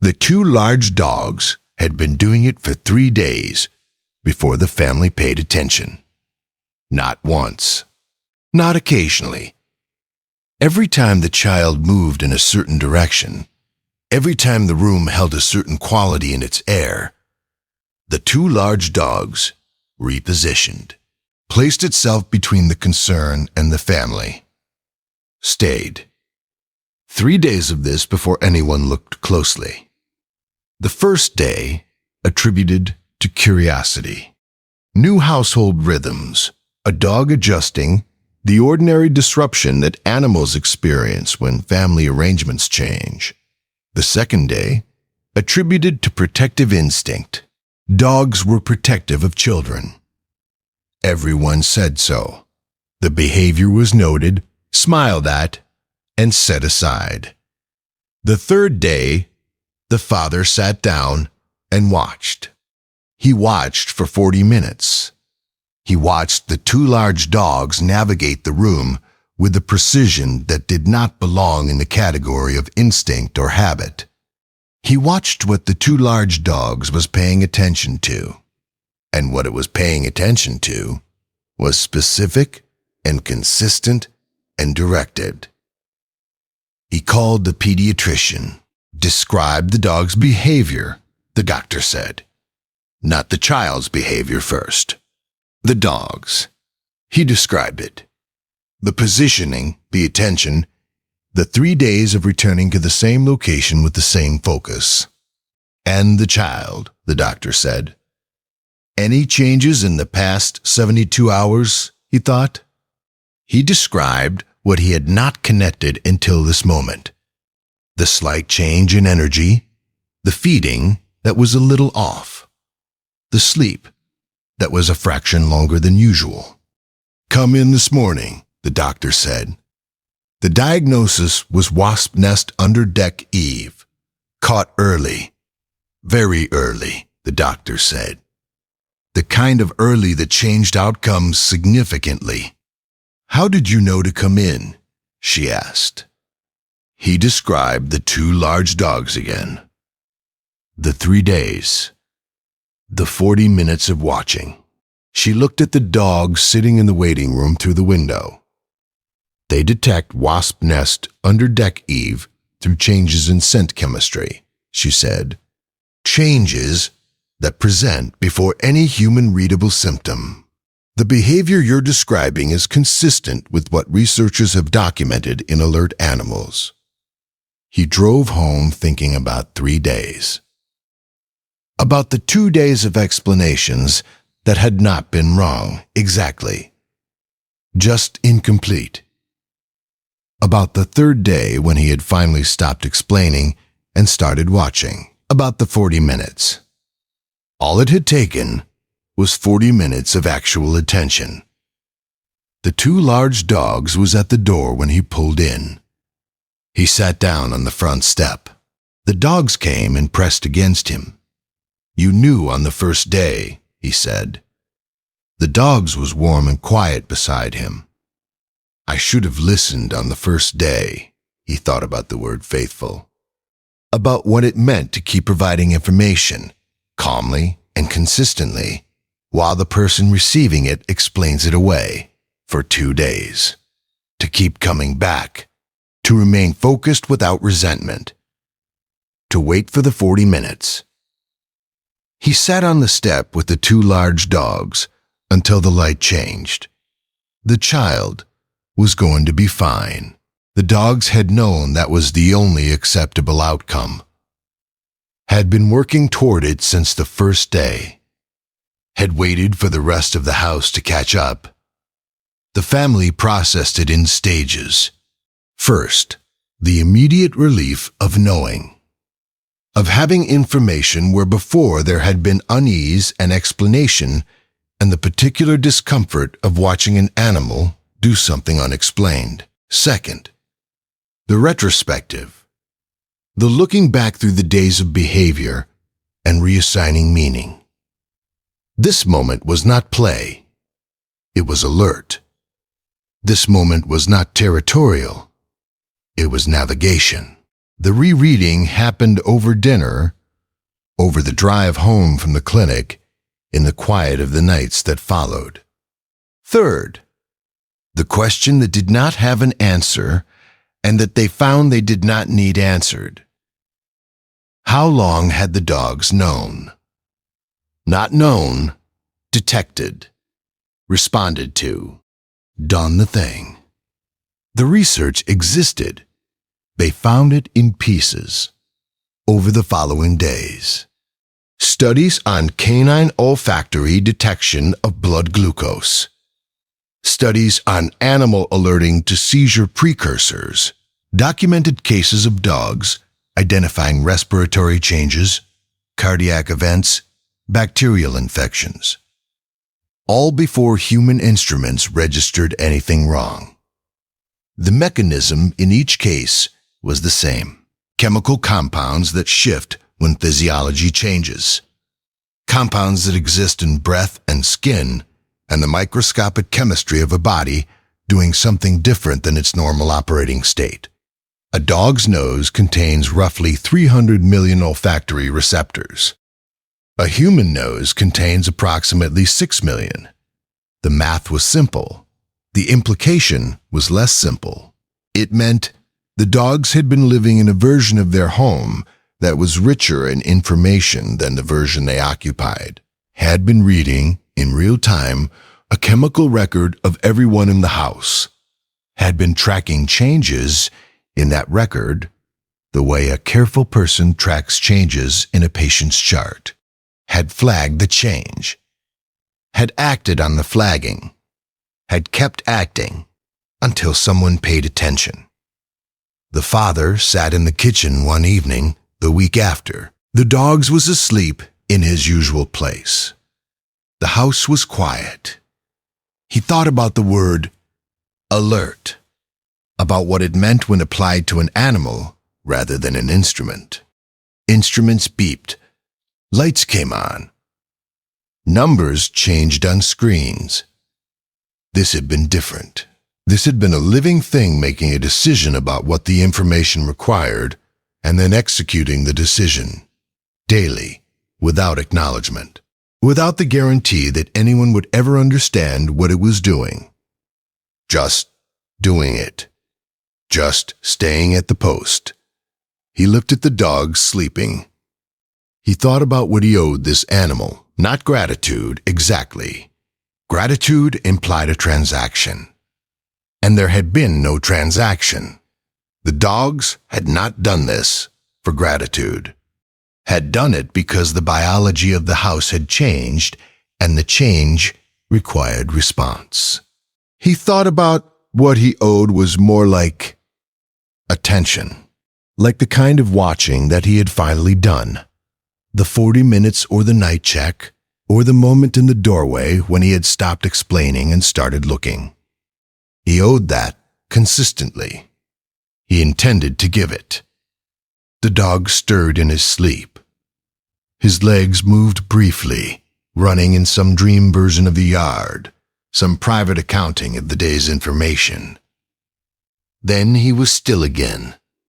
The two large dogs had been doing it for 3 days before the family paid attention. Not once, not occasionally. Every time the child moved in a certain direction, every time the room held a certain quality in its air, the two large dogs repositioned, placed itself between the concern and the family, stayed. 3 days of this before anyone looked closely. The first day attributed to curiosity, new household rhythms, a dog adjusting, the ordinary disruption that animals experience when family arrangements change. The second day attributed to protective instinct. Dogs were protective of children. Everyone said so. The behavior was noted, smiled at, and set aside. The third day, the father sat down and watched. He watched for 40 minutes. He watched the two large dogs navigate the room with a precision that did not belong in the category of instinct or habit. He watched what the two large dogs was paying attention to, and what it was paying attention to was specific and consistent and directed. He called the pediatrician, described the dog's behavior, the doctor said. Not the child's behavior first. The dog's. He described it. The positioning, the attention, the 3 days of returning to the same location with the same focus. And the child, the doctor said. Any changes in the past 72 hours, he thought? He described what he had not connected until this moment. The slight change in energy, the feeding that was a little off, the sleep that was a fraction longer than usual. Come in this morning, the doctor said. The diagnosis was wasp nest under deck eave, caught early, very early, the doctor said. The kind of early that changed outcomes significantly. How did you know to come in? She asked. He described the two large dogs again. The 3 days. The 40 minutes of watching. She looked at the dogs sitting in the waiting room through the window. They detect wasp nest under deck eave through changes in scent chemistry, she said. Changes that present before any human-readable symptom. The behavior you're describing is consistent with what researchers have documented in alert animals. He drove home thinking about 3 days. About the 2 days of explanations that had not been wrong, exactly. Just incomplete. About the third day when he had finally stopped explaining and started watching. About the 40 minutes. All it had taken was 40 minutes of actual attention. The two large dogs was at the door when he pulled in. He sat down on the front step. The dogs came and pressed against him. You knew on the first day, he said. The dogs was warm and quiet beside him. I should have listened on the first day, he thought about the word faithful. About what it meant to keep providing information, calmly and consistently, while the person receiving it explains it away, for 2 days. To keep coming back, to remain focused without resentment, to wait for the 40 minutes. He sat on the step with the two large dogs until the light changed. The child was going to be fine. The dogs had known that was the only acceptable outcome. Had been working toward it since the first day. Had waited for the rest of the house to catch up. The family processed it in stages. First, the immediate relief of knowing. Of having information where before there had been unease and explanation, and the particular discomfort of watching an animal do something unexplained. Second, the retrospective. The looking back through the days of behavior and reassigning meaning. This moment was not play. It was alert. This moment was not territorial. It was navigation. The rereading happened over dinner, over the drive home from the clinic, in the quiet of the nights that followed. Third, the question that did not have an answer and that they found they did not need answered. How long had the dogs known? Not known, detected, responded to, done the thing. The research existed. They found it in pieces over the following days. Studies on canine olfactory detection of blood glucose. Studies on animal alerting to seizure precursors. Documented cases of dogs identifying respiratory changes, cardiac events, bacterial infections. All before human instruments registered anything wrong. The mechanism in each case was the same. Chemical compounds that shift when physiology changes. Compounds that exist in breath and skin and the microscopic chemistry of a body doing something different than its normal operating state. A dog's nose contains roughly 300 million olfactory receptors. A human nose contains approximately 6 million. The math was simple. The implication was less simple. It meant the dogs had been living in a version of their home that was richer in information than the version they occupied, had been reading, in real time, a chemical record of everyone in the house, had been tracking changes in that record the way a careful person tracks changes in a patient's chart, had flagged the change, had acted on the flagging, had kept acting until someone paid attention. The father sat in the kitchen one evening the week after. The dogs was asleep in his usual place. The house was quiet. He thought about the word alert, about what it meant when applied to an animal rather than an instrument. Instruments beeped. Lights came on. Numbers changed on screens. This had been different. This had been a living thing making a decision about what the information required and then executing the decision, daily, without acknowledgement, without the guarantee that anyone would ever understand what it was doing. Just doing it. Just staying at the post. He looked at the dogs sleeping. He thought about what he owed this animal, not gratitude exactly. Gratitude implied a transaction. And there had been no transaction. The dogs had not done this for gratitude. Had done it because the biology of the house had changed, and the change required response. He thought about what he owed was more like attention, like the kind of watching that he had finally done. The 40 minutes or the night check, or the moment in the doorway when he had stopped explaining and started looking. He owed that consistently. He intended to give it. The dog stirred in his sleep. His legs moved briefly, running in some dream version of the yard, some private accounting of the day's information. Then he was still again.